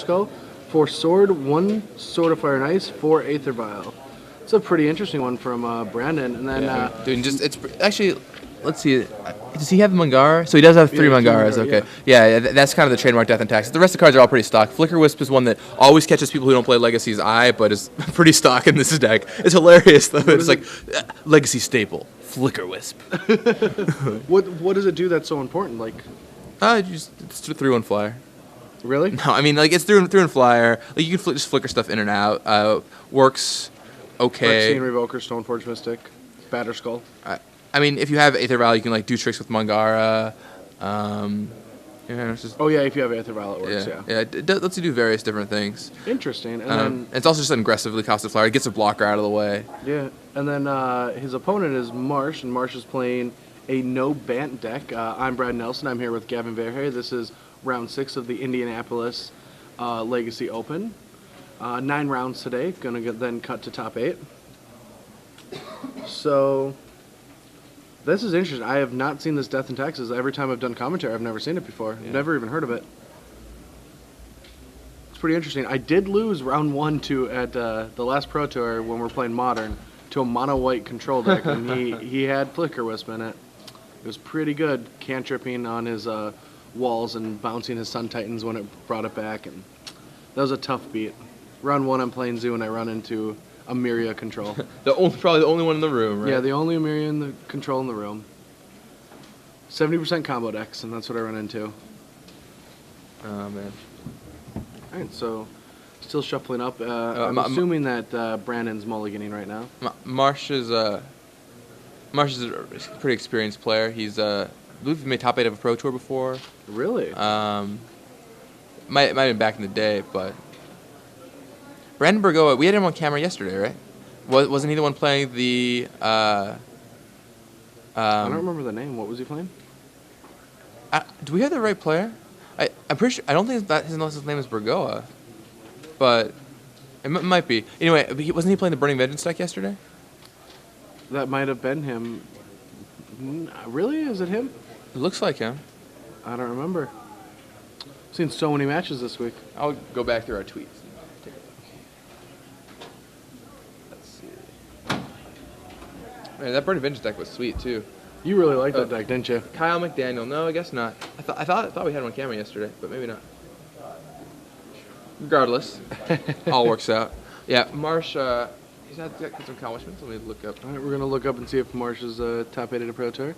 Skull, 4 Sword, 1 Sword of Fire and Ice, 4 Aether Vial. It's a pretty interesting one from Brandon. And then, dude, it's actually. Let's see. Does he have Mangara? So he does have 3 Mangaras. Okay. Yeah, that's kind of the trademark Death and Taxes. The rest of the cards are all pretty stock. Flicker Wisp is one that always catches people who don't play Legacy's eye, but is pretty stock in this deck. It's hilarious though. It's like Legacy staple. Flicker Wisp. What does it do that's so important? Like, it's a 3/1 flyer. Really? No, I mean it's through and flyer. Like you can just flicker stuff in and out. Works okay. Phyrexian Revoker, Stoneforge Mystic, Batter Skull. I mean, if you have Aether Vial, you can like do tricks with Mangara. It's just, oh yeah, if you have Aether Vial, it works. Yeah. It lets you do various different things. Interesting. And then it's also just an aggressively costed flyer. It gets a blocker out of the way. Yeah, and then his opponent is Marsh, and Marsh is playing a no Bant deck. I'm Brad Nelson. I'm here with Gavin Verhey. This is round 6 of the Indianapolis Legacy Open. 9 rounds today. Gonna then cut to top 8. So. This is interesting. I have not seen this Death and Taxes. Every time I've done commentary, I've never seen it before. Yeah. Never even heard of it. It's pretty interesting. I did lose round 1 at the last Pro Tour when we were playing Modern to a mono-white control deck, and he had Flicker Wisp in it. It was pretty good, cantripping on his walls and bouncing his Sun Titans when it brought it back, and that was a tough beat. Round 1, I'm playing Zoo, and I run into Amiria control. Probably the only one in the room, right? Yeah, the only Amiria in the control in the room. 70% combo decks, and that's what I run into. Oh man. Alright, so still shuffling up. I'm assuming that Brandon's mulliganing right now. Marsh is a pretty experienced player. He's I believe he made top 8 of a Pro Tour before. Really? Might have been back in the day, but Brandon Burgoa, we had him on camera yesterday, right? Wasn't he the one playing the... I don't remember the name. What was he playing? Do we have the right player? I'm pretty sure... I don't think his name is Burgoa, but it might be. Anyway, wasn't he playing the Burning Vengeance deck yesterday? That might have been him. Really? Is it him? It looks like him. I don't remember. I've seen so many matches this week. I'll go back through our tweets. Man, that Burning Vengeance deck was sweet too. You really liked that deck, didn't you? Kyle McDaniel. No, I guess not. I thought we had him on camera yesterday, but maybe not. Regardless, all works out. Yeah, Marsh. He's got some accomplishments. Let me look up. All right, we're gonna look up and see if Marsh is top 8 at a Pro Tour.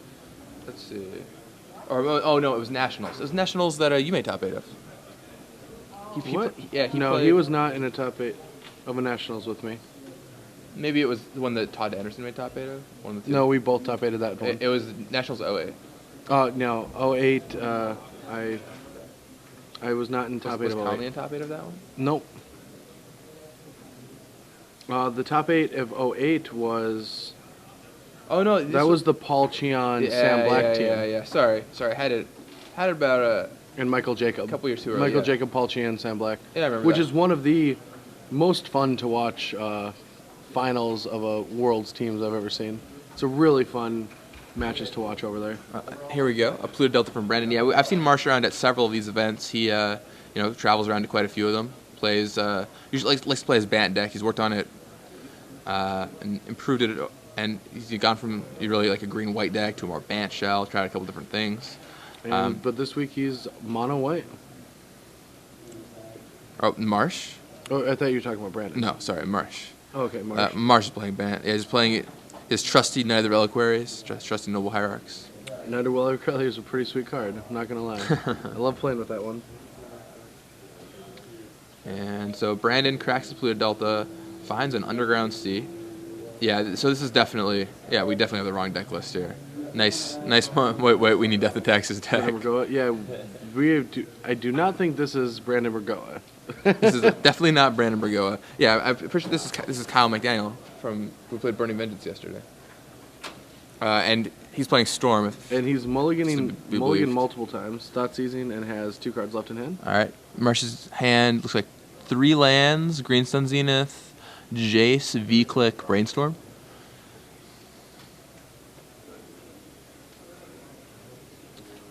Let's see. Oh no, it was Nationals. It was Nationals that you made top 8 of. What? No, he was not in a top 8 of a Nationals with me. Maybe it was the one that Todd Anderson made top 8 of? One of the two? No, we both top 8 of that one. It was Nationals 08. No, 08, I was not in top 8 of 08. Was Conley in top 8 of that one? Nope. The top 8 of 08 was... Oh, no. That was the Paul Cheon, Sam Black team. Yeah. Sorry. Had it about and Michael Jacob. A couple years too early. Michael Jacob, Paul Cheon, Sam Black. Yeah, I remember which that. is one of the most fun to watch finals of a World's teams I've ever seen. It's a really fun matches to watch over there. Here we go. A Pluto Delta from Brendan. Yeah, I've seen Marsh around at several of these events. He, travels around to quite a few of them. Plays, usually likes to play his Bant deck. He's worked on it and improved it. And he's gone from really like a green-white deck to a more Bant shell. Tried a couple different things. But this week he's mono-white. Oh, Marsh? Oh, I thought you were talking about Brandon. No, sorry, Marsh. Oh, okay, Marsh. Marsh is playing Bant. Yeah, he's playing his trusty Knight of the Reliquaries, trusty Noble Hierarchs. Knight of the Reliquaries is a pretty sweet card. I'm not going to lie. I love playing with that one. And so Brandon cracks the Pluto Delta, finds an Underground Sea. Yeah, so this is definitely... Yeah, we definitely have the wrong deck list here. Nice. Wait, we need Death of Taxes deck. Burgoa. Yeah, I do not think this is Brandon Burgoa. This is definitely not Brandon Burgoa. Yeah, I'm pretty sure this is Kyle McDaniel who played Burning Vengeance yesterday. And he's playing Storm. And he's mulliganing multiple times, thought seizing, and has 2 cards left in hand. All right, Marsh's hand looks like 3 lands: Greenstone Zenith, Jace, V-Click, Brainstorm.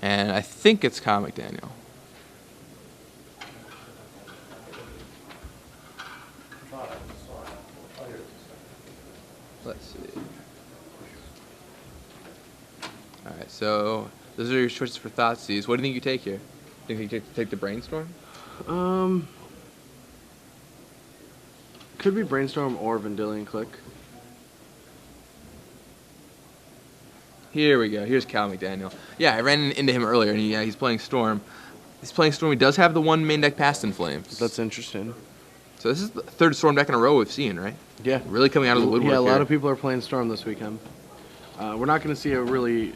And I think it's Kyle McDaniel. Let's see. All right, so those are your choices for Thoughtseize. What do you think you take here? Think you take the Brainstorm? Could be Brainstorm or Vendilion Click. Here we go. Here's Cal McDaniel. Yeah, I ran into him earlier, and he's playing Storm. He's playing Storm. He does have the one main deck Past in Flames. That's interesting. So this is the third Storm deck in a row we've seen, right? Yeah. Really coming out of the woodwork. Yeah, a lot here. of people are playing Storm this weekend. We're not going to see a really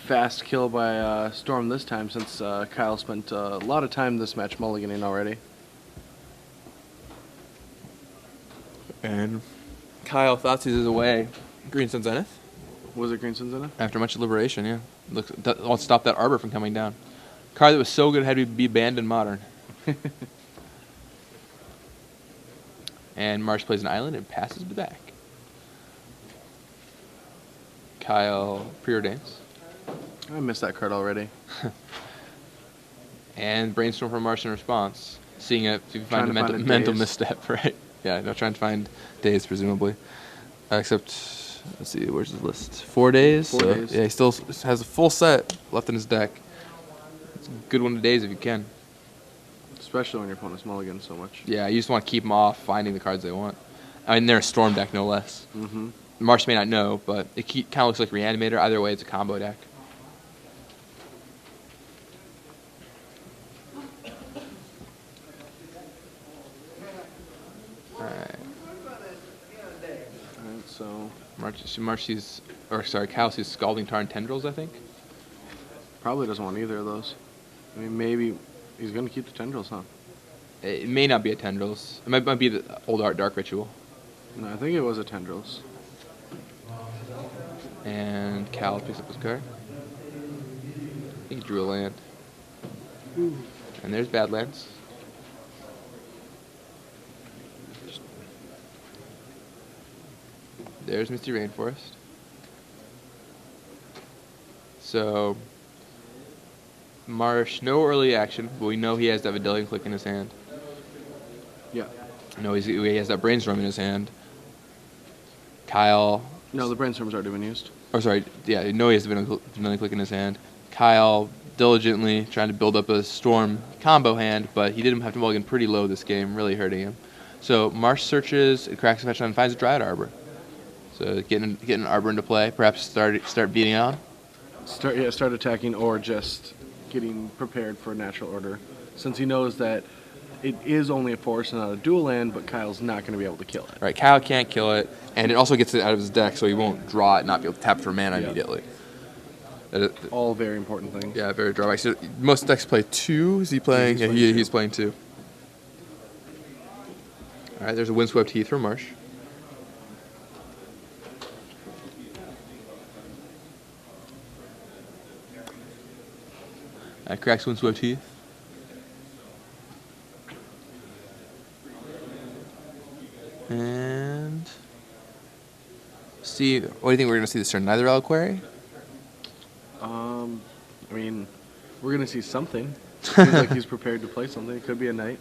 fast kill by Storm this time, since Kyle spent a lot of time this match mulliganing already. And Kyle Thoughtseize is away. Green Sun Zenith. Was it Green Sun Zenith? After much deliberation, yeah. Looks, wants to stop that Arbor from coming down. Card that was so good had to be banned in Modern. And Marsh plays an island and passes it back. Kyle preordains. I missed that card already. And Brainstorm from Marsh in response. Seeing if you can find Trying a to find a mental daze. misstep, right? Yeah, no, trying to find days, presumably. Except, let's see, where's his list? 4 days? 4 So, days. yeah, he still has a full set left in his deck. It's a good one to days if you can. Especially when your opponent's mulligan so much. Yeah, you just want to keep them off finding the cards they want. I mean, they're a Storm deck, no less. Mm-hmm. Marsh may not know, but it kind of looks like Reanimator. Either way, it's a combo deck. Alright. Alright, so Cal sees Scalding Tar and Tendrils, I think. probably doesn't want either of those. I mean, maybe he's going to keep the Tendrils, huh? It may not be a Tendrils. It might be the Old Art Dark Ritual. No, I think it was a Tendrils. And Cal picks up his card. I think he drew a land. And there's Badlands. There's Misty Rainforest. So, Marsh, no early action, but we know he has that Vendilion Click in his hand. Yeah. No, he has that Brainstorm in his hand. Kyle. No, the Brainstorm's already been used. Oh, sorry. Yeah, I know he has the Vendilion Click in his hand. Kyle diligently trying to build up a Storm combo hand, but he did have to mulligan pretty low this game, really hurting him. So Marsh searches, it cracks a match and finds a Dryad Arbor. So getting an Arbor into play, perhaps start beating on. Start attacking, or just getting prepared for natural order, since he knows that it is only a forest and not a dual land, but Kyle's not going to be able to kill it. Right, Kyle can't kill it, and it also gets it out of his deck, so he won't draw it and not be able to tap for mana immediately. All very important things. Yeah, very drawback. So most decks play 2. Is he playing? He's playing 2. All right, there's a Windswept Heath from Marsh. Cracks Windswept Heath. And see, what do you think we're going to see this turn? Neither Reliquary? I mean, we're going to see something. Seems like he's prepared to play something. It could be a knight.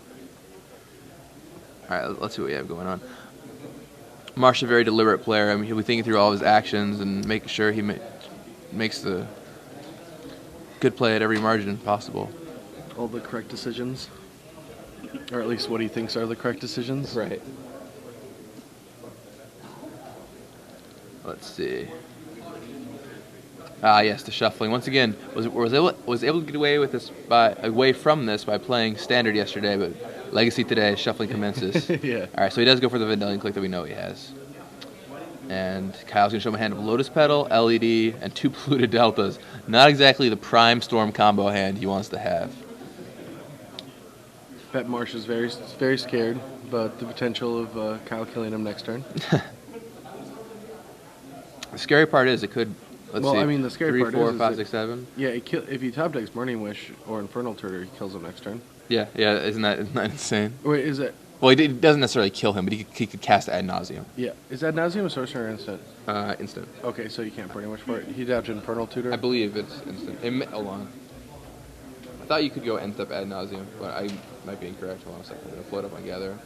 All right, let's see what we have going on. Marsh is a very deliberate player. I mean, he'll be thinking through all of his actions and making sure he makes the good play at every margin possible. All the correct decisions. Or at least what he thinks are the correct decisions. Right. Let's see. Yes, the shuffling. Once again, was able to get away from this by playing Standard yesterday, but Legacy today, shuffling commences. Yeah. All right, so he does go for the Vendilion Click that we know he has. And Kyle's going to show him a hand of Lotus Petal, LED, and 2 Polluted Deltas. Not exactly the prime Storm combo hand he wants to have. Bet Marsh is very, very scared about the potential of Kyle killing him next turn. The scary part is it could. Let's see. I mean, the scary 3, part 4, is 5, that- 6, 7. Yeah, if he top decks Burning Wish or Infernal Tutor, he kills him next turn. Yeah. Isn't that insane? Wait, is it? Well, he doesn't necessarily kill him, but he could cast Ad Nauseam. Yeah. Is that Nauseam a sorcerer or instant? Instant. Okay, so you can't Burning Wish for it. He tapped Infernal Tutor. I believe it's instant. Hold on. I thought you could go Nth up Ad Nauseam, but I might be incorrect. Hold on a second. I'm going to float up my Gatherer.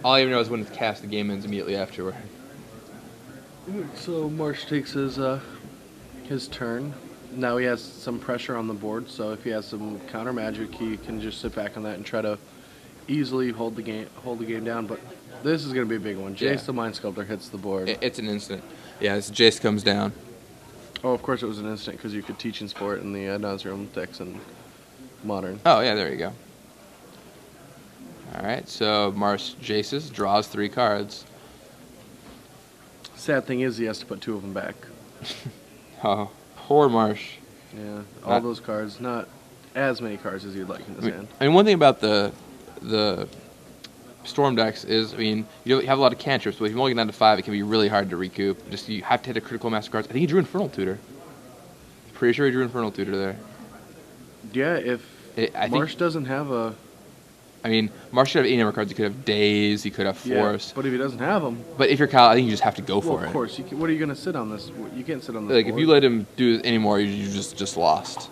All I even know is when it's cast, the game ends immediately afterward. So Marsh takes his turn. Now he has some pressure on the board, so if he has some counter magic, he can just sit back on that and try to easily hold the game down. But this is going to be a big one. Jace the Mind Sculptor hits the board. It's an instant. Yeah, Jace comes down. Oh, of course it was an instant because you could Teaching Sport in the Ad Nauseam decks in Modern. Oh, yeah, there you go. All right, so Marsh Jaces draws 3 cards. Sad thing is he has to put 2 of them back. Oh, poor Marsh. Yeah, all those cards, not as many cards as you'd like in his hand. I mean, one thing about the Storm decks is, I mean, you have a lot of cantrips, but if you only get down to 5, it can be really hard to recoup. You have to hit a critical mass of cards. I think he drew Infernal Tutor. Pretty sure he drew Infernal Tutor there. Yeah, if Marsh doesn't have a... I mean, Marsh should have 8 number cards. He could have Daze, he could have Force. Yeah, but if he doesn't have them... But if you're Kyle, I think you just have to go for it. Of course. What are you going to sit on this? You can't sit on this Like, board. if you let him do it anymore, you just lost.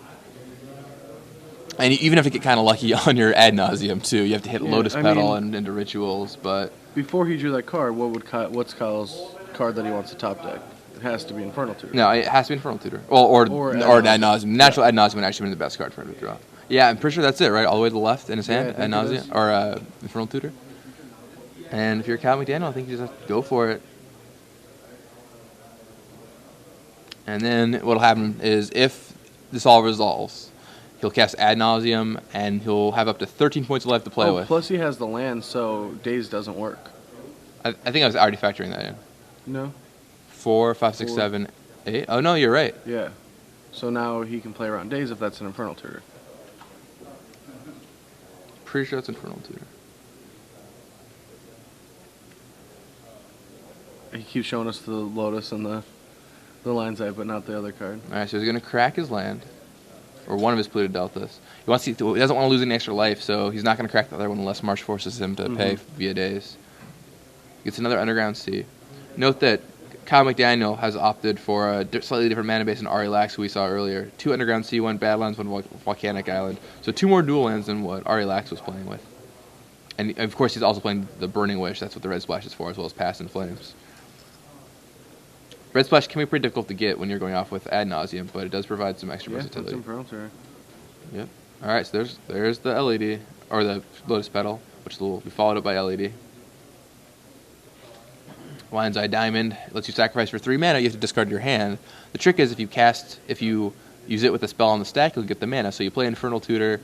And you even have to get kind of lucky on your Ad Nauseam, too. You have to hit Lotus Petal and into Rituals, but... Before he drew that card, what's Kyle's card that he wants to top deck? It has to be Infernal Tutor. No, it has to be Infernal Tutor. Or Ad Nauseam. Natural Ad Nauseam would actually be the best card for him to draw. Yeah, I'm pretty sure that's it, right? All the way to the left in his hand, Ad Nauseam, or Infernal Tutor. And if you're Cal McDaniel, I think you just have to go for it. And then what'll happen is if this all resolves, he'll cast Ad Nauseam, and he'll have up to 13 points of life to play with. Plus he has the land, so Daze doesn't work. I think I was already factoring that in. No? 4, 5, 6, 7, 8. Oh, no, you're right. Yeah. So now he can play around Daze if that's an Infernal Tutor. Pretty sure that's Infernal Tutor. He keeps showing us the Lotus and the Lion's Eye, but not the other card. Alright, so he's going to crack his land. Or one of his polluted deltas. He doesn't want to lose any extra life, so he's not going to crack the other one unless Marsh forces him to pay via Daze. Gets another Underground Sea. Note that Kyle McDaniel has opted for a slightly different mana base than Ari Lax, who we saw earlier. 2 Underground Sea, 1 Badlands, 1 Volcanic Island. So 2 more dual lands than what Ari Lax was playing with. And of course he's also playing the Burning Wish. That's what the Red Splash is for, as well as Past in Flames. Red Splash can be pretty difficult to get when you're going off with Ad Nauseam, but it does provide some extra versatility. That's Infernal Tutor. Yep. Alright, so there's the LED, or the Lotus Petal, which will be followed up by LED. Lion's Eye Diamond lets you sacrifice for 3 mana. You have to discard your hand. The trick is if you use it with a spell on the stack, you'll get the mana. So you play Infernal Tutor,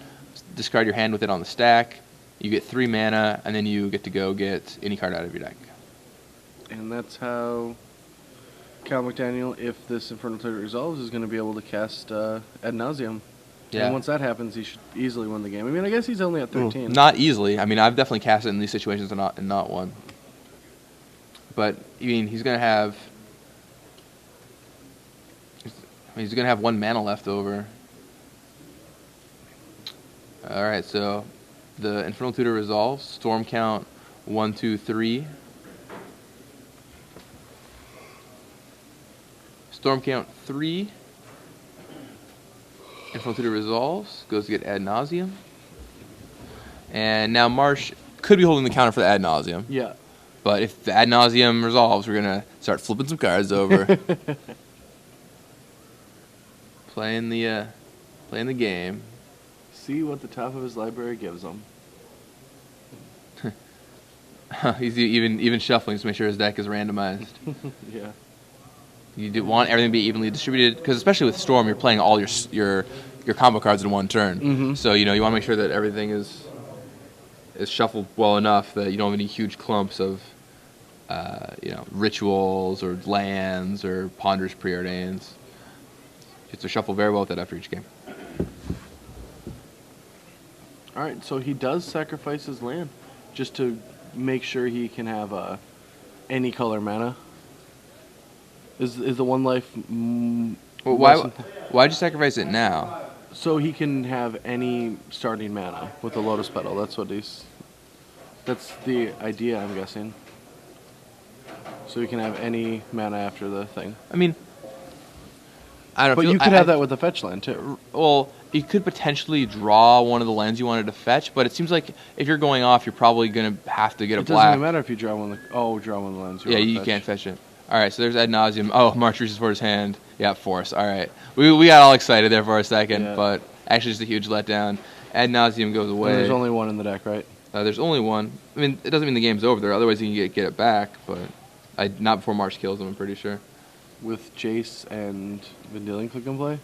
discard your hand with it on the stack, you get 3 mana, and then you get to go get any card out of your deck. And that's how Cal McDaniel, if this Infernal Tutor resolves, is going to be able to cast Ad Nauseam. Yeah. And once that happens, he should easily win the game. I mean, I guess he's only at 13. Not easily. I mean, I've definitely cast it in these situations and not won. But I mean, he's gonna have 1 mana left over. All right, so the Infernal Tutor resolves. Storm count 1, 2, 3. Storm count 3. Infernal Tutor resolves. Goes to get Ad Nauseam. And now Marsh could be holding the counter for the Ad Nauseam. Yeah. But if the Ad Nauseam resolves, we're going to start flipping some cards over. Playing the game. See what the top of his library gives him. He's even shuffling to make sure his deck is randomized. Yeah. You want everything to be evenly distributed, because especially with Storm, you're playing all your combo cards in one turn. So you want to make sure that everything is shuffled well enough that you don't have any huge clumps of rituals or lands or ponderous preordains. You have to shuffle very well with that after each game. All right, so he does sacrifice his land just to make sure he can have any color mana. Is the 1 life? Well, why'd you sacrifice it now? So he can have any starting mana with the Lotus Petal. That's the idea, I'm guessing. So he can have any mana after the thing. I mean, I don't. But you could have that with the fetch land too. Well, you could potentially draw one of the lands you wanted to fetch, but it seems like if you're going off, you're probably going to have to get a It doesn't black. even matter if you draw one of the... draw one of the lands. You can't fetch it. All right, so there's Ad Nauseam. Oh, Marsh reaches for his hand. Yeah, Force. All right. We got all excited there for a second, but actually just a huge letdown. Ad Nauseam goes away. And there's only one in the deck, right? There's only one. I mean, it doesn't mean the game's over there. Otherwise, you can get it back, but not before Marsh kills him, I'm pretty sure. With Jace and Vendilion Click and play?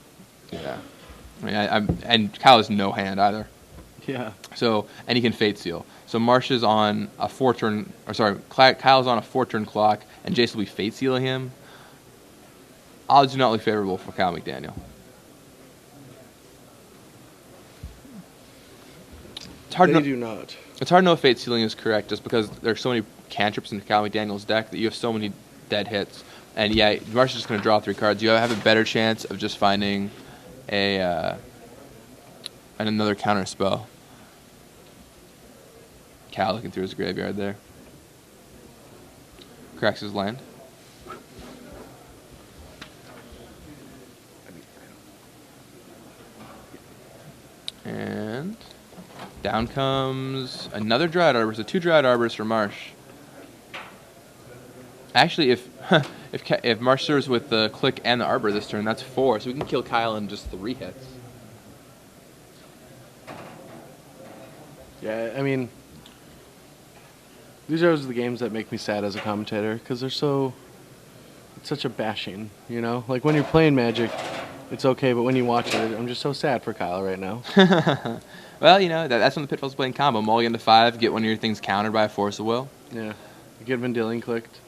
Yeah. I mean, and Kyle has no hand either. Yeah. So, and he can Fate Seal. So Marsh is on a 4-turn, Kyle's on a 4-turn clock, and Jace will be Fate Sealing him. Odds do not look favorable for Kyle McDaniel. It's hard do not. It's hard to know if Fate Sealing is correct, just because there's so many cantrips in Kyle McDaniel's deck that you have so many dead hits. And yeah, Marsh is just going to draw 3 cards. You have a better chance of just finding another counter spell. Cal looking through his graveyard there. Cracks his land. And down comes another Dryad Arbor. So 2 Dryad Arbors for Marsh. Actually, if Marsh serves with the Click and the Arbor this turn, that's 4. So we can kill Kyle in just 3 hits. Yeah, I mean, these are the games that make me sad as a commentator because it's such a bashing, you know? Like when you're playing Magic, it's okay, but when you watch it, I'm just so sad for Kyle right now. Well, you know, that's one of the pitfalls of playing combo. Mulligan to 5, get one of your things countered by a Force of Will. Yeah. You get Vendilion clicked.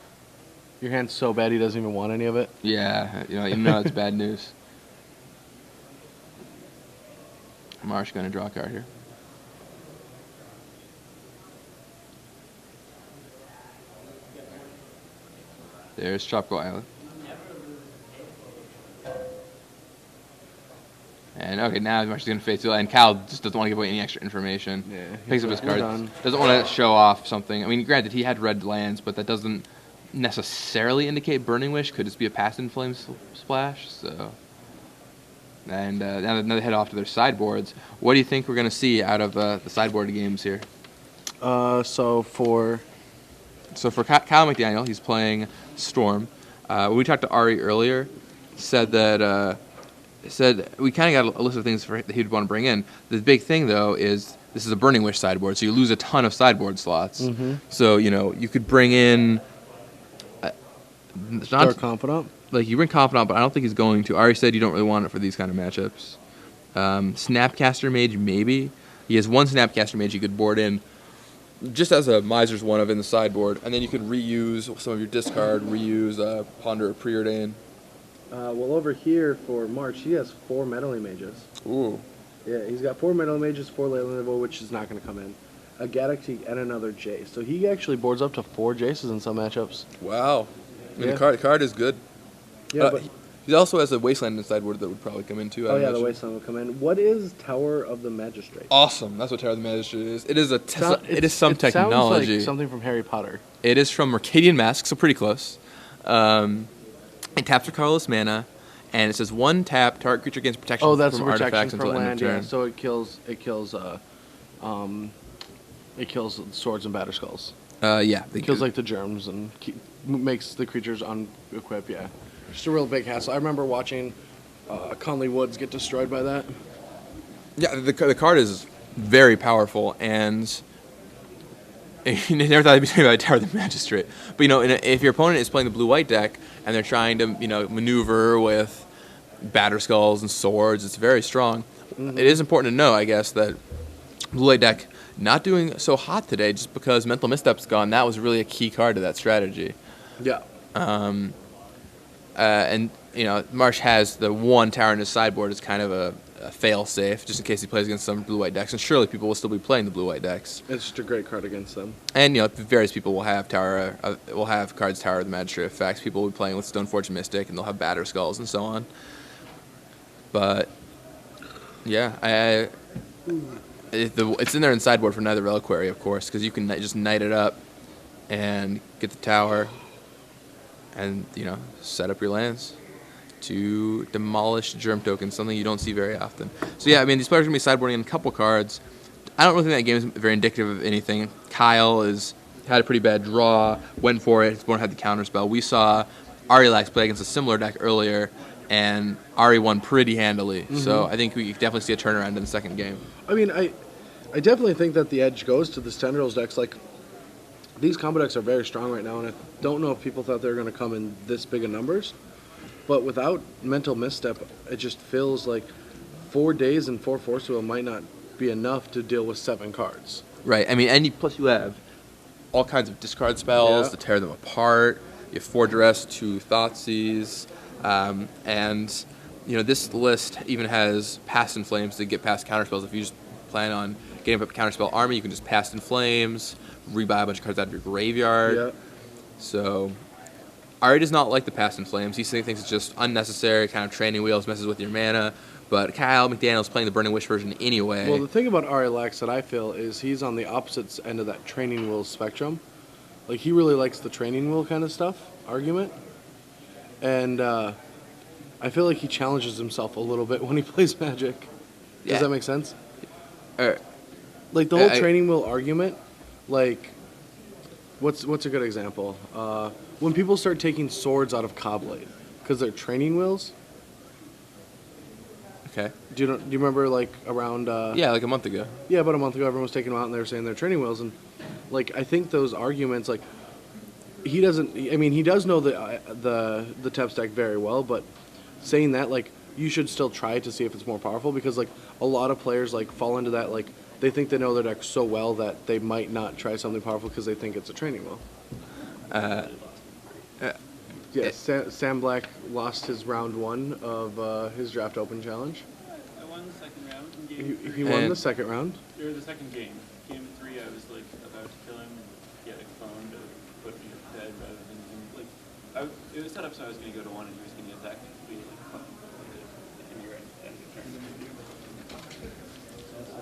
Your hand's so bad he doesn't even want any of it. Yeah, you know it's bad news. Marsh going to draw a card here. There's Tropical Island. And okay, now Marsh is going to Fate Seal, and Cal just doesn't want to give away any extra information. Yeah, picks up his cards. Doesn't want to show off something. I mean, granted, he had red lands, but that doesn't necessarily indicate Burning Wish. Could just be a Past in Flame splash. So, and now they head off to their sideboards. What do you think we're going to see out of the sideboard games here? So for Kyle McDaniel, he's playing Storm. When we talked to Ari earlier, said we kind of got a list of things that he'd want to bring in. The big thing, though, is this is a Burning Wish sideboard, so you lose a ton of sideboard slots. Mm-hmm. So, you could bring in... Dark Confidant? Like, you bring Confidant, but I don't think he's going to. Ari said you don't really want it for these kind of matchups. Snapcaster Mage, maybe. He has 1 Snapcaster Mage you could board in just as a Miser's one of in the sideboard, and then you could reuse some of your discard, reuse Ponder or Preordain. Well, over here for March, he has 4 Meddling Mages. Ooh. Yeah, he's got 4 Meddling Mages, 4 Leyland of Woe, which is not going to come in. A Galaxy and another Jace. So he actually boards up to 4 Jaces in some matchups. Wow. I mean, the card is good. Yeah, but he also has a Wasteland in the sideboard that would probably come in too. The Wasteland will come in. What is Tower of the Magistrate? Awesome. That's what Tower of the Magistrate is. It is some technology. Sounds like something from Harry Potter. It is from Mercadian Mask, so pretty close. It taps for colorless mana, and it says 1 tap, target creature gains protection from artifacts until end of turn. Yeah, so it kills swords and batter skulls. It kills like the germs and makes the creatures unequip. Yeah, just a real big hassle. I remember watching Conley Woods get destroyed by that. Yeah, the card is very powerful, and you never thought I'd be talking about Tower of the Magistrate. But if your opponent is playing the blue-white deck and they're trying to maneuver with batter skulls and swords, it's very strong. Mm-hmm. It is important to know, I guess, that blue-white deck not doing so hot today just because Mental Misstep's gone. That was really a key card to that strategy. Yeah. And Marsh has the 1 tower in his sideboard as kind of a fail-safe, just in case he plays against some blue-white decks. And surely people will still be playing the blue-white decks. It's just a great card against them. And various people will have cards Tower of the Magistrate effects. People will be playing with Stoneforge Mystic, and they'll have batter skulls and so on. But yeah, it's in there in sideboard for Neither Reliquary, of course, because you can just knight it up and get the tower and set up your lands. to demolish germ tokens, something you don't see very often. So yeah, I mean, these players are going to be sideboarding in a couple cards. I don't really think that game is very indicative of anything. Kyle had a pretty bad draw, went for it, his opponent had the counterspell. We saw Ari Lax play against a similar deck earlier, and Ari won pretty handily. Mm-hmm. So I think we definitely see a turnaround in the second game. I mean, I definitely think that the edge goes to the Tendrils decks. Like, these combo decks are very strong right now, and I don't know if people thought they were going to come in this big of numbers. But without Mental Misstep, it just feels like 4 days and 4 Force Wheel might not be enough to deal with 7 cards. Right. I mean, plus you have all kinds of discard spells to tear them apart. You have 4 Duress, 2 Thoughtseize, and you know this list even has Past in Flames to get past counterspells. If you just plan on getting up a counterspell army, you can just Past in Flames, rebuy a bunch of cards out of your graveyard. Yeah. So Ari does not like the Past in Flames. He thinks it's just unnecessary, kind of training wheels, messes with your mana. But Kyle McDaniel's playing the Burning Wish version anyway. Well, the thing about Ari Lax that I feel is he's on the opposite end of that training wheel spectrum. Like, he really likes the training wheel kind of stuff, argument. And I feel like he challenges himself a little bit when he plays Magic. Does that make sense? Like, the whole training wheel argument, like, what's a good example? When people start taking swords out of Cobblade because they're training wheels. Okay. Do you remember, like, around... yeah, like a month ago. Yeah, about a month ago, everyone was taking them out and they were saying they're training wheels. And, like, I think those arguments, like, he doesn't... I mean, he does know the Tep stack very well, but saying that, like, you should still try to see if it's more powerful because, like, a lot of players, like, fall into that, like, they think they know their deck so well that they might not try something powerful because they think it's a training wheel. Sam Black lost his round 1 of his Draft Open challenge. I won the second round. He won the second round? Or the second game. Game 3, I was like about to kill him. He had a phone to put me to bed rather than him. Like, it was set up so I was going to go to 1 and he was going to attack me.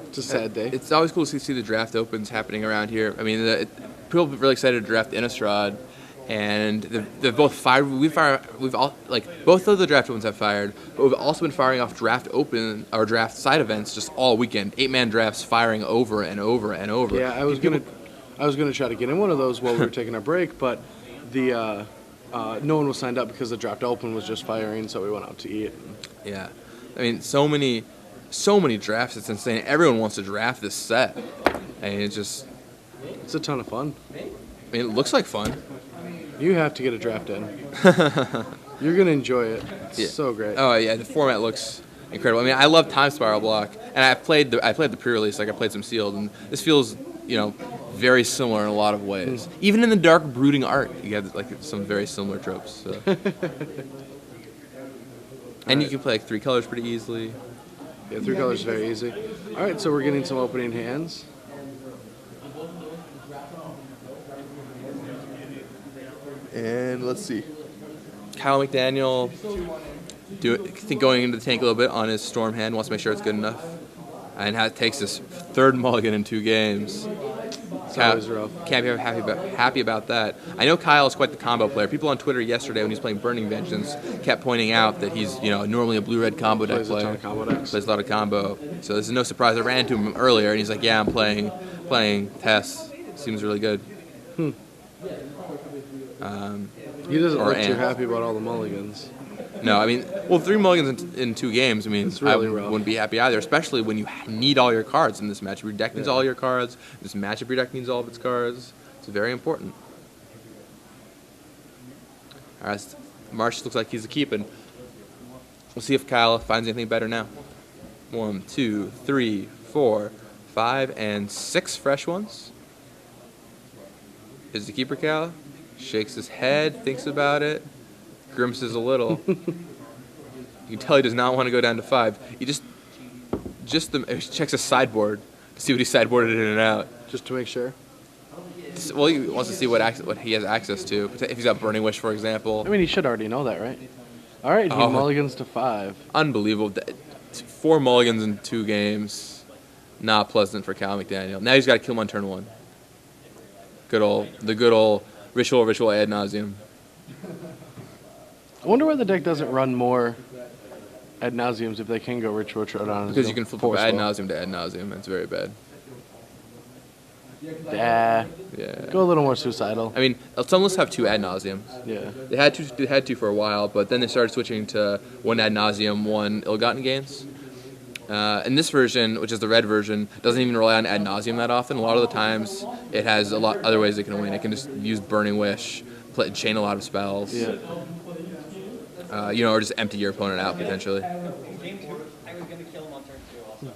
It's a sad day. It's always cool to see the Draft Opens happening around here. I mean, people are really excited to draft Innistrad. And they're both fired. We've all like both of the draft opens have fired, but we've also been firing off draft open or draft side events just all weekend. 8-man drafts firing over and over and over. Yeah, I was gonna try to get in one of those while we were taking our break, but the no one was signed up because the draft open was just firing, so we went out to eat. Yeah, I mean so many drafts. It's insane. Everyone wants to draft this set, and it's a ton of fun. I mean, it looks like fun. You have to get a draft in. You're going to enjoy it. It's so great. Oh, yeah, the format looks incredible. I mean, I love Time Spiral Block, and I played the pre-release, like I played some Sealed, and this feels, very similar in a lot of ways. Even in the dark, brooding art, you get like some very similar tropes. So. And you can play like 3 colors pretty easily. Yeah, 3 colors is very easy. All right, so we're getting some opening hands. And let's see. Kyle McDaniel, going into the tank a little bit on his Storm hand, wants to make sure it's good enough. And takes his 3rd mulligan in 2 games. It's always rough. Can't be happy about that. I know Kyle is quite the combo player. People on Twitter yesterday when he was playing Burning Vengeance kept pointing out that he's normally a blue-red combo deck player. Plays a lot of combo. So this is no surprise. I ran into him earlier and he's like, yeah, I'm playing Tess. Seems really good. He doesn't look too happy about all the mulligans. No, I mean, 3 mulligans in 2 games, I mean, it's really I wouldn't be happy either, especially when you need all your cards in this match. Your deck needs all your cards. This matchup, your deck needs all of its cards. It's very important. All right, Marsh looks like he's a keeping. We'll see if Kyle finds anything better now. 1, 2, 3, 4, 5, and 6 fresh ones. Is the keeper Kyle? Shakes his head, thinks about it, grimaces a little. You can tell he does not want to go down to 5. He just checks his sideboard to see what he sideboarded in and out. Just to make sure? Well, he wants to see what he has access to. If he's got Burning Wish, for example. I mean, he should already know that, right? All right, he mulligans to 5. Unbelievable. 4 mulligans in 2 games. Not pleasant for Kyle McDaniel. Now he's got to kill him on turn 1. The good old ritual ad nauseum. I wonder why the deck doesn't run more ad nauseums if they can go Ritual Troodon. Because you can flip from ad nauseum to ad nauseum. That's very bad. Yeah. Yeah. Go a little more suicidal. I mean, some lists have 2 ad nauseums. Yeah. They had to for a while, but then they started switching to 1 ad nauseum, 1 ill-gotten gains. And this version, which is the red version, doesn't even rely on ad nauseum that often. A lot of the times, it has a lot other ways it can win. It can just use Burning Wish, chain a lot of spells. Yeah. Or just empty your opponent out potentially. Game 2, I was going to kill him on turn 2 also.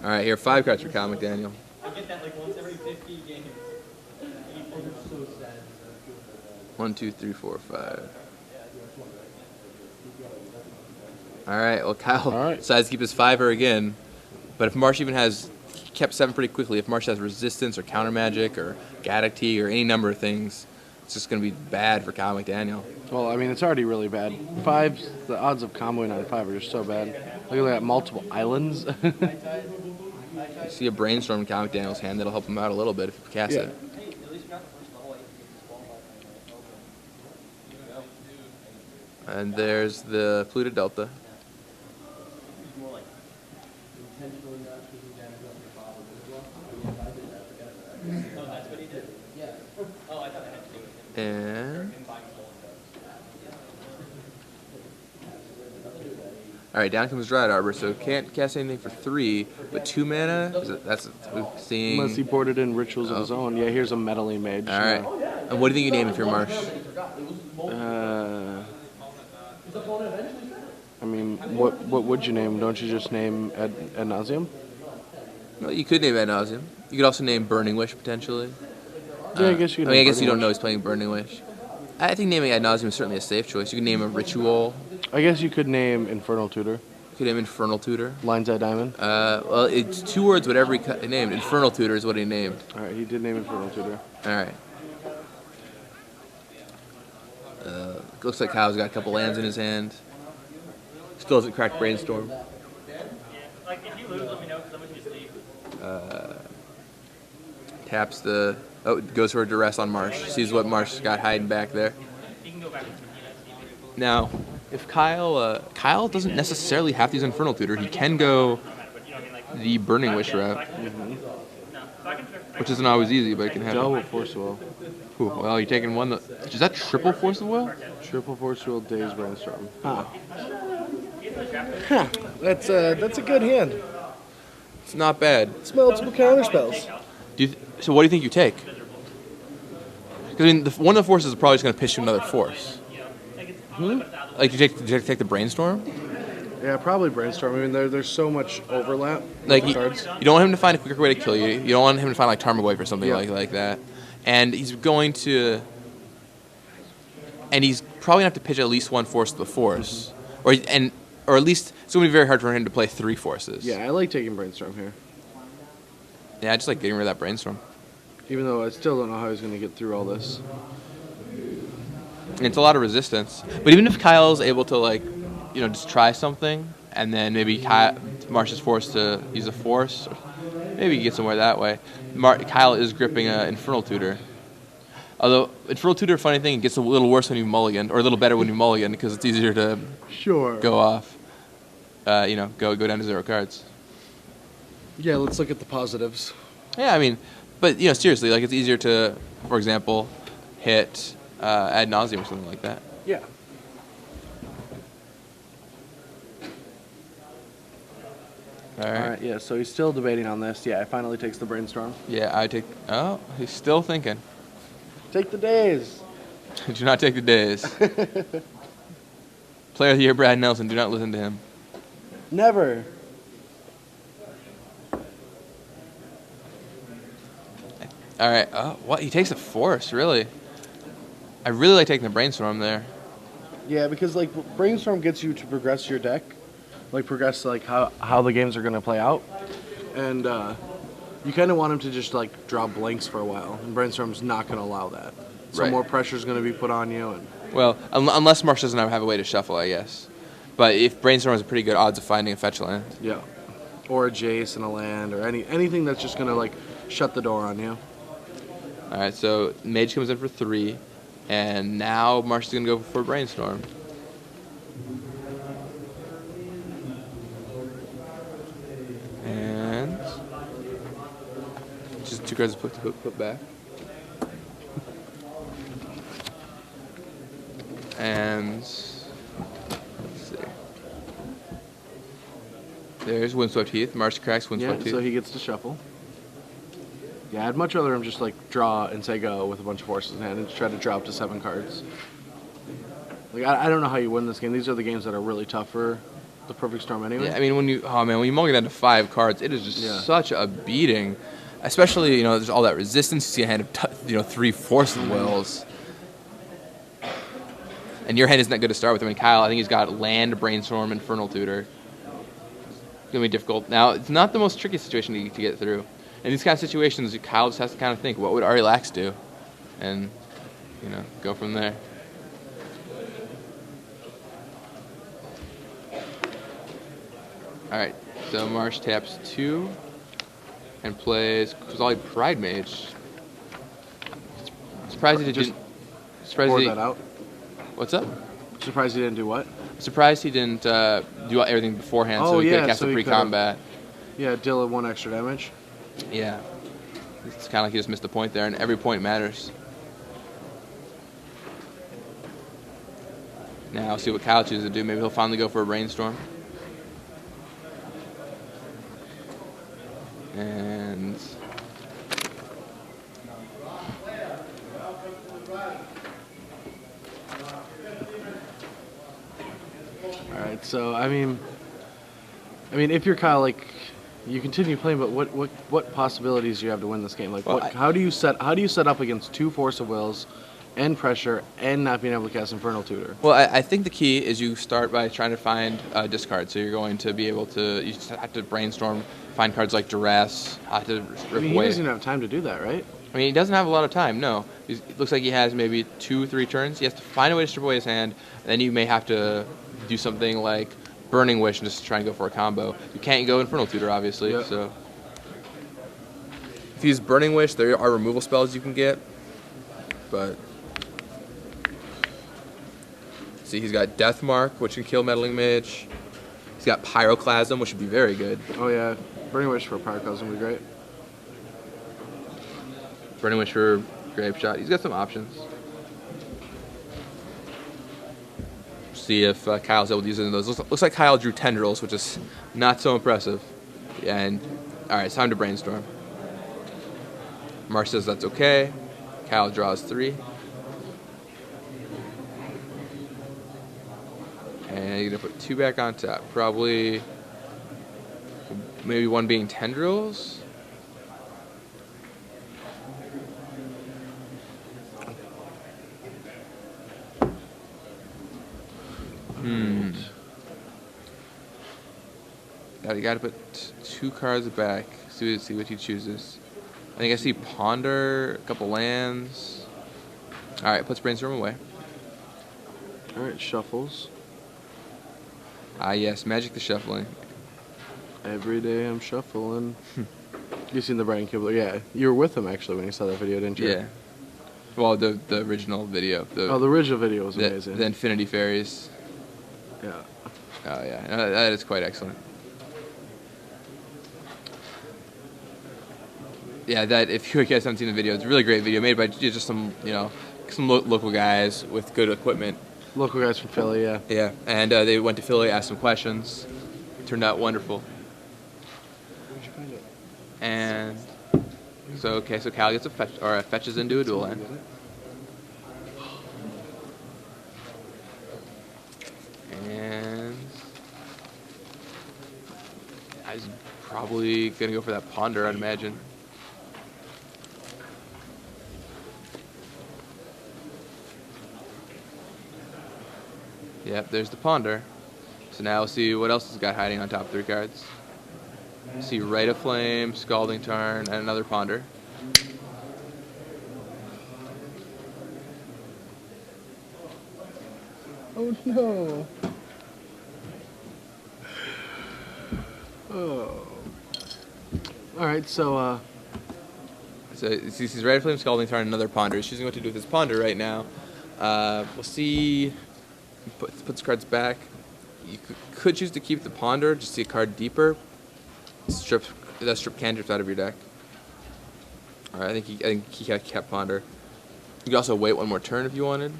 All right, here 5 cards for Kyle McDaniel. I get that like once every 50 games. 1, 2, 3, 4, 5. All right, well Kyle decides to keep his 5er again, but if Marsh even has kept 7 pretty quickly, if Marsh has resistance or counter magic or Gaddock Tea or any number of things, it's just going to be bad for Kyle McDaniel. Well, I mean, it's already really bad. 5s, the odds of comboing on 5 are just so bad. Look at that, multiple islands. You see a brainstorm in Kyle McDaniel's hand that'll help him out a little bit if you cast it. And there's the Fluted Delta. And all right, down comes Dryad Arbor, so can't cast anything for 3, but 2 mana. That's seeing. Unless he boarded in Rituals of his own. Yeah, here's a Meddling Mage. All right. And what do you think you name if you're Marsh? I mean, what would you name? Don't you just name ad nauseum? Well, you could name ad nauseum. You could also name Burning Wish potentially. Yeah, I guess you. I guess you don't know he's playing Burning Wish. I think naming ad nauseum is certainly a safe choice. You can name a Ritual. I guess you could name Infernal Tutor. You could name Infernal Tutor. Lion's Eye Diamond. Well, it's 2 words, whatever he named. Infernal Tutor is what he named. All right, he did name Infernal Tutor. All right. Looks like Kyle's got a couple lands in his hand. Still hasn't cracked Brainstorm. Like, if you lose, let me know, because I'm going to just leave. Taps the... Oh, goes for a Duress on Marsh. Sees what Marsh got hiding back there. You can go back. Now, if Kyle doesn't necessarily have to use Infernal Tutor, he can go the Burning Wish route, which isn't always easy, but it can happen. Double Force of Will. Ooh, well, you're taking one. Is that triple Force of Will? Triple Force of Will, Days Brainstorm. Huh. Huh. That's a good hand. It's not bad. It's multiple counter spells. So what do you think you take? Because I mean, one of the forces is probably just going to pitch you another force. Like, you take the Brainstorm? Yeah, probably Brainstorm. I mean, there's so much overlap. Like, you cards. don't want him to find a quicker way to kill you. You don't want him to find, like, Tarmogoyf or something like that. And he's going to... And he's probably going to have to pitch at least 1 force to the force. Or at least, it's going to be very hard for him to play 3 forces. Yeah, I like taking Brainstorm here. Yeah, I just like getting rid of that Brainstorm. Even though I still don't know how he's going to get through all this. And it's a lot of resistance. But even if Kyle's able to, like, just try something, and then maybe Marsh is forced to use a force, maybe he gets somewhere that way. Kyle is gripping an Infernal Tutor. Although, Infernal Tutor, funny thing, it gets a little worse when you mulligan, or a little better when you mulligan, because it's easier to go off, go down to 0 cards. Yeah, let's look at the positives. Yeah, I mean, but, seriously, like, it's easier to, for example, hit ad nauseum or something like that. Yeah. All right, yeah, so he's still debating on this. Yeah, he finally takes the Brainstorm. Yeah, oh, he's still thinking. Take the days. Do not take the days. Player of the Year, Brad Nelson. Do not listen to him. Never. All right. Oh, what? He takes a force, really? I really like taking the Brainstorm there. Yeah, because like Brainstorm gets you to progress your deck, like progress like how the games are gonna play out, and you kind of want him to just like draw blanks for a while. And Brainstorm's not gonna allow that. So more pressure's gonna be put on you. And well, unless Marsh doesn't have a way to shuffle, I guess. But if Brainstorm has a pretty good odds of finding a fetch land. Yeah, or a Jace and a land, or anything that's just gonna like shut the door on you. All right, so Mage comes in for 3, and now Marsh is going to go for Brainstorm. 2 cards to put back. And let's see. There's Windswept Heath. Marsh cracks Windswept Heath. So he gets to shuffle. Yeah, I'd much rather him just like draw and say go with a bunch of horses in hand and try to draw up to 7 cards. Like I don't know how you win this game. These are the games that are really tough for the Perfect Storm anyway. Yeah, I mean when you mulligan down to 5 cards, it is just such a beating. Especially there's all that resistance. You see a hand of 3/4 of wills. And your hand isn't that good to start with. I mean, Kyle, I think he's got Land, Brainstorm, Infernal Tutor. It's going to be difficult. Now, it's not the most tricky situation to get through. In these kind of situations, Kyle just has to kind of think, what would Ari Lax do? And, go from there. All right, so Marsh taps 2 and plays Kozali Pride Mage. Surprised he didn't. Pour that out. What's up? Surprised he didn't do what? Surprised he didn't do everything beforehand, so he could have cast a pre-combat. Yeah, deal 1 extra damage. Yeah. It's kind of like he just missed the point there, and every point matters. Now, I'll see what Kyle chooses to do. Maybe he'll finally go for a Brainstorm. And... Alright, so I mean if you're Kyle, like you continue playing, but what possibilities do you have to win this game? Like how do you set up against 2 Force of Wills and pressure and not being able to cast Infernal Tutor? Well, I think the key is you start by trying to find discard. So you're going to be able to, you just have to brainstorm, find cards like Duress, have to rip away. He doesn't even have time to do that, right? I mean, he doesn't have a lot of time, no. It looks like he has maybe 2-3 turns. He has to find a way to strip away his hand, and then you may have to do something like Burning Wish and just try and go for a combo. You can't go Infernal Tutor, obviously, so... If you use Burning Wish, there are removal spells you can get, but... See, he's got Death Mark, which can kill Meddling Mage. He's got Pyroclasm, which would be very good. Oh yeah, Burning Wish for Pyroclasm would be great. Burning Wish for Grave Shot. He's got some options. See if Kyle's able to use any of those. Looks like Kyle drew Tendrils, which is not so impressive. And, alright, it's time to brainstorm. Marsh says that's okay. Kyle draws 3. And you're going to put 2 back on top. Probably, maybe 1 being Tendrils. You got to put 2 cards back. See what he chooses. I think I see Ponder, a couple lands. All right, puts Brainstorm away. All right, shuffles. Ah, yes, Magic the Shuffling. Every day I'm shuffling. You seen the Brian Kibler? Yeah, you were with him actually when you saw that video, didn't you? Yeah. Well, the original video. The original video was amazing. The Infinity Fairies. Yeah. Oh yeah, that is quite excellent. Yeah, that if you guys haven't seen the video, it's a really great video made by just some local guys with good equipment. Local guys from Philly, yeah. Yeah, and they went to Philly, asked some questions. Turned out wonderful. Where'd you find it? And so Cal gets a fetch, or fetches into a dual land. And I was probably gonna go for that Ponder, I'd imagine. Yep, there's the Ponder. So now we'll see what else he's got hiding on top 3 cards. See Rite of Flame, Scalding Tarn, and another Ponder. Oh no. Oh. Alright, so he's Rite of Flame, Scalding Tarn, and another Ponder. He's choosing what to do with his Ponder right now. We'll see. Puts cards back. You could choose to keep the Ponder, just see a card deeper. It does strip cantrips out of your deck. All right, I think he kept ponder. You could also wait one more turn if you wanted.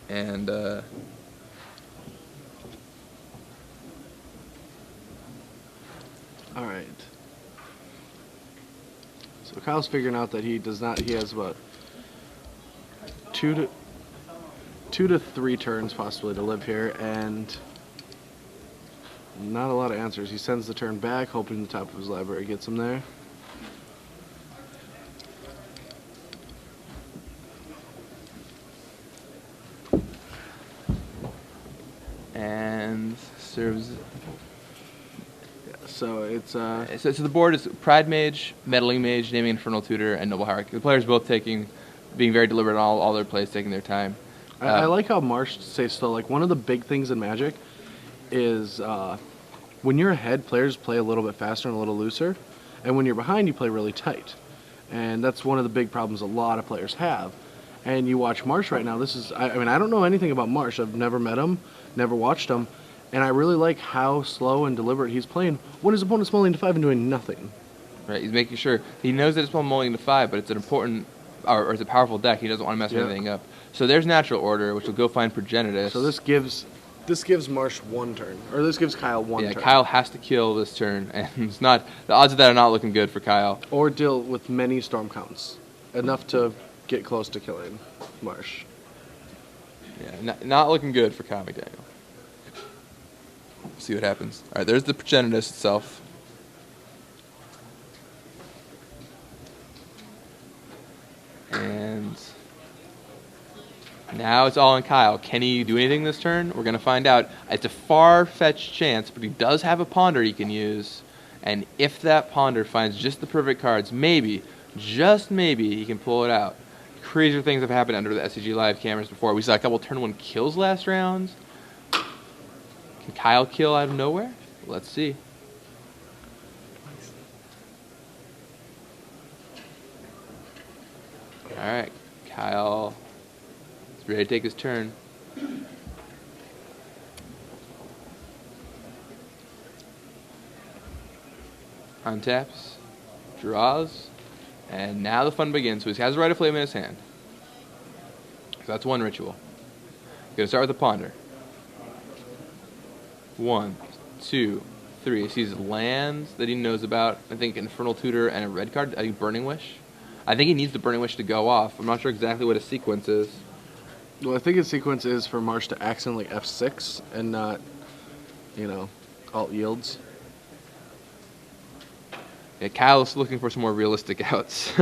And all right. So Kyle's figuring out that he does not. He has what? 2 to 3 turns possibly to live here, and not a lot of answers. He sends the turn back, hoping the top of his library gets him there. and serves. So it's So the board is Pride Mage, Meddling Mage, Naming Infernal Tutor, and Noble Hierarchy. The players both being very deliberate on all their plays, taking their time. I like how Marsh stays slow. Like, one of the big things in Magic is when you're ahead, players play a little bit faster and a little looser, and when you're behind, you play really tight. And that's one of the big problems a lot of players have. And you watch Marsh right now. This is, I mean, I don't know anything about Marsh. I've never met him, never watched him, and I really like how slow and deliberate he's playing when his opponent's mulling to 5 and doing nothing. Right, he's making sure he knows that it's mulling to 5, but it's an important, or it's a powerful deck. He doesn't want to mess anything up. So there's Natural Order, which will go find Progenitus. So this gives Marsh 1 turn, or this gives Kyle 1 turn. Yeah, Kyle has to kill this turn, and it's not, the odds of that are not looking good for Kyle. Or deal with many storm counts, enough to get close to killing Marsh. Yeah, not looking good for Kyle McDaniel. See what happens. All right, there's the Progenitus itself. And now it's all on Kyle. Can he do anything this turn? We're going to find out. It's a far-fetched chance, but he does have a Ponder he can use. And if that Ponder finds just the perfect cards, maybe, just maybe, he can pull it out. Crazier things have happened under the SCG Live cameras before. We saw a couple turn 1 kills last round. Can Kyle kill out of nowhere? Let's see. Alright, Kyle is ready to take his turn. Untaps, draws, and now the fun begins. So he has the Rite of Flame in his hand. So that's 1 ritual. Gonna start with the Ponder. 1, 2, 3. He sees lands that he knows about. I think Infernal Tutor and a red card. I think Burning Wish. I think he needs the Burning Wish to go off. I'm not sure exactly what his sequence is. Well, I think his sequence is for Marsh to accidentally F6 and not, alt yields. Yeah, Kyle's looking for some more realistic outs.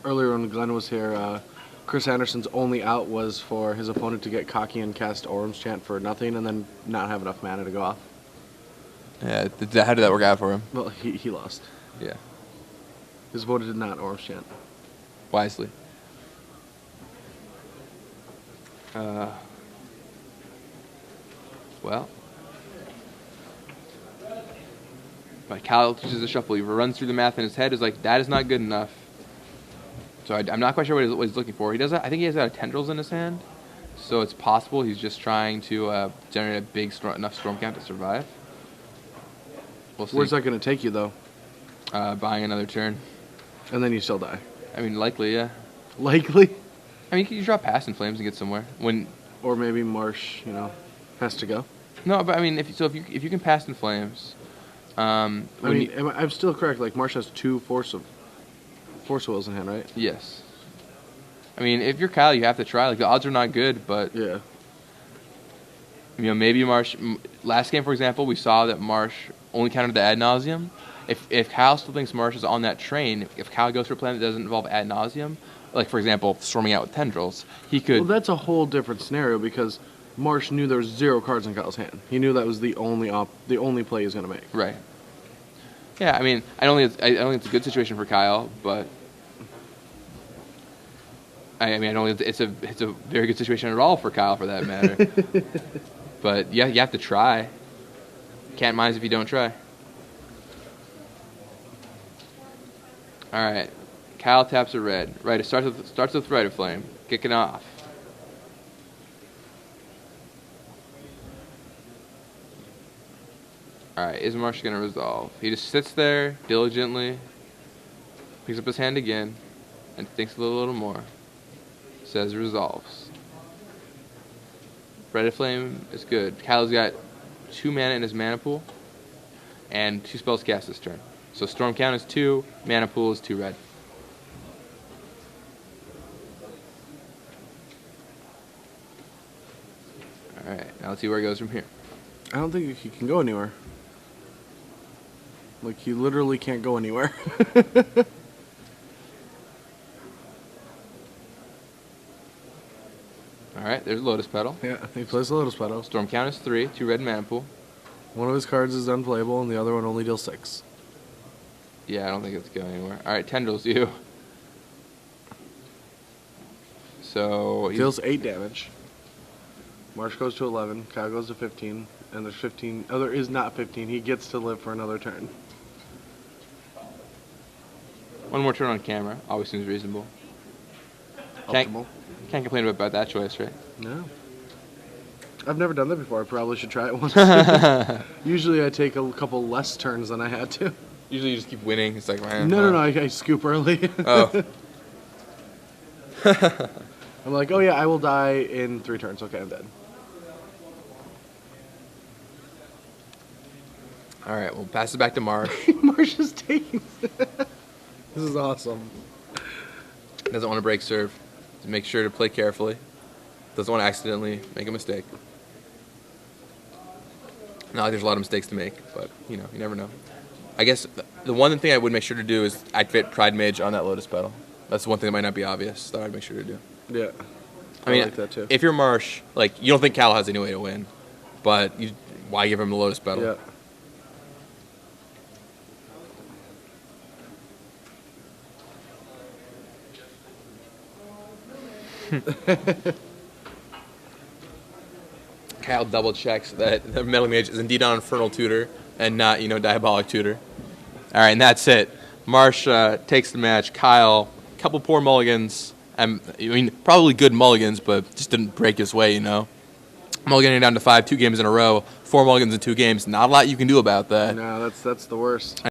Earlier when Glenn was here, Chris Anderson's only out was for his opponent to get cocky and cast Orm's Chant for nothing and then not have enough mana to go off. Yeah, how did that work out for him? Well, he lost. Yeah. His opponent did not Orm's Chant. Wisely. Well. But Kyle chooses a shuffle. He runs through the math in his head. Is like, that is not good enough. So I'm not quite sure what he's looking for. He does. I think he has tendrils in his hand. So it's possible he's just trying to generate a big enough storm count to survive. We'll see. Where's that going to take you, though? Buying another turn. And then you still die. I mean, likely, yeah. Likely? I mean, you draw Past in Flames and get somewhere. Or maybe Marsh, has to go. No, but I mean, if you can Past in Flames. I'm still correct. Like, Marsh has 2 Force Wills in hand, right? Yes. I mean, if you're Kyle, you have to try. Like, the odds are not good, but yeah. Maybe Marsh. Last game, for example, we saw that Marsh only counted the ad nauseum. If Kyle still thinks Marsh is on that train, if Kyle goes for a plan that doesn't involve ad nauseum, like for example, storming out with tendrils, he could. Well, that's a whole different scenario because Marsh knew there was 0 cards in Kyle's hand. He knew that was the only play he was going to make. Right. Yeah, I mean, I don't think it's a good situation for Kyle, but I don't think it's a very good situation at all for Kyle, for that matter. But yeah, you have to try. Can't mind if you don't try. All right, Kyle taps a red. Right, it starts with Rite of Flame. Kicking off. Alright, is Marsh going to resolve? He just sits there diligently, picks up his hand again, and thinks a little more. Says resolves. Rite of Flame is good. Kyle's got 2 mana in his mana pool, and 2 spells cast this turn. So Storm Count is 2, mana pool is 2 red. Alright, now let's see where it goes from here. I don't think he can go anywhere. Like, he literally can't go anywhere. Alright, there's Lotus Petal. Yeah, he plays the Lotus Petal. Storm Count is 3, 2 red mana pool. One of his cards is unplayable, and the other one only deals 6. Yeah, I don't think it's going anywhere. Alright, Tendrils you. So he's Deals 8 damage. Marsh goes to 11, Kyle goes to 15, and there's 15. Oh, there is not 15. He gets to live for another turn. one more turn on camera. Always seems reasonable. Can't Optimal. complain about that choice, right? No. I've never done that before. I probably should try it once. Usually I take a couple less turns than I had to. Usually you just keep winning. It's like, man. No, I scoop early. Oh. I'm like, oh yeah, I will die in 3 turns. Okay, I'm dead. All right, we'll pass it back to Marsh. Marsh is taking This is awesome. Doesn't want to break serve. To make sure to play carefully. Doesn't want to accidentally make a mistake. Not like there's a lot of mistakes to make, but, you know, you never know. I guess the one thing I would make sure to do is activate Pride Mage on that Lotus Petal. That's one thing that might not be obvious that I'd make sure to do. Yeah. I mean, like that too. if you're Marsh, like, you don't think Cal has any way to win, but why give him the Lotus Petal? Yeah. Kyle double checks that the Metal Mage is indeed on Infernal Tutor and not, Diabolic Tutor. All right, and that's it. Marsh takes the match. Kyle, couple poor mulligans. Probably good mulligans, but just didn't break his way, Mulliganing down to 5, 2 games in a row, 4 mulligans in 2 games. Not a lot you can do about that. No, that's the worst.